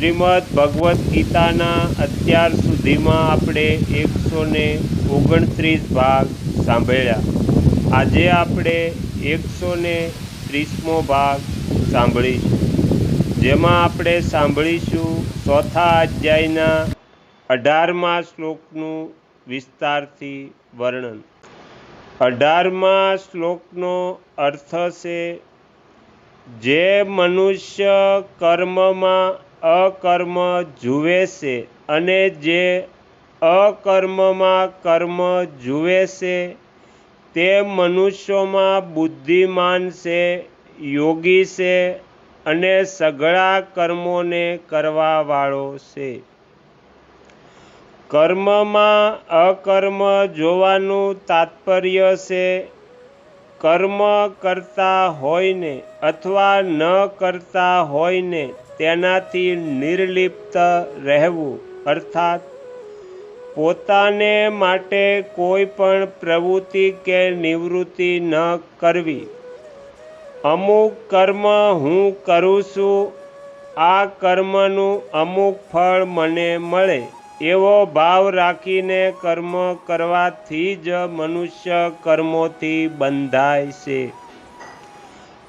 શ્રીમદ ભગવદ્ ગીતાના અત્યાર સુધીમાં આપણે 129 ભાગ સાંભળ્યા। આજે આપણે 130મો ભાગ સાંભળીશું, જેમાં આપણે સાંભળીશું ચોથા અધ્યાયના 18મા શ્લોકનું વિસ્તારથી વર્ણન। 18મા શ્લોકનો અર્થ છે, જે મનુષ્ય કર્મમાં અકર્મ જુએ છે અને જે અકર્મમાં કર્મ જુએ છે તે મનુષ્યોમાં બુદ્ધિમાન છે, યોગી છે અને સઘળા કર્મોને કરવાવાળો છે। કર્મમાં અકર્મ જોવાનું તાત્પર્ય છે કર્મ કરતા હોયને અથવા ન કરતા હોયને તેનાથી નિર્લિપ્ત રહેવું, અર્થાત પોતાને માટે કોઈ પણ પ્રવૃત્તિ કે નિવૃત્તિ ન કરવી। અમુક કર્મ હું કરું છું, આ કર્મનું અમુક ફળ મને મળે, એવો ભાવ રાખીને કર્મ કરવાથી જ મનુષ્ય કર્મોથી બંધાય છે।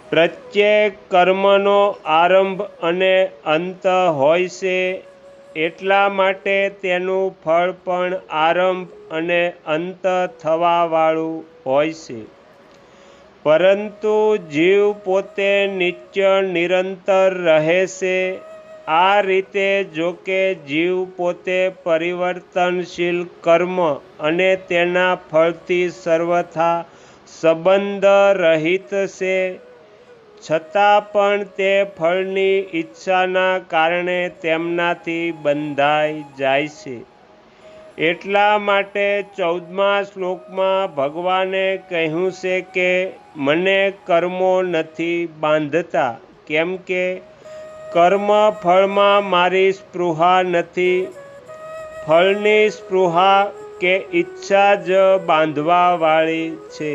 પ્રત્યેક કર્મનો આરંભ અને અંત હોય છે, એટલા માટે તેનું ફળ પણ આરંભ અને અંત થવાવાળું હોય છે। પરંતુ જીવ પોતે નિત્ય નિરંતર રહે છે। આ રીતે જોકે જીવ પોતે પરિવર્તનશીલ કર્મ અને તેના ફળથી સર્વથા સંબંધ રહિત છે, છતાં પણ તે ફળની ઈચ્છાના કારણે તેમનાથી બંધાઈ જાય છે। એટલા માટે 14મા શ્લોકમાં ભગવાને કહ્યું છે કે મને કર્મો નથી બાંધતા, કેમ કે કર્મ ફળમાં મારી સ્પૃહા નથી। ફળની સ્પૃહા કે ઈચ્છા જ બાંધવાવાળી છે।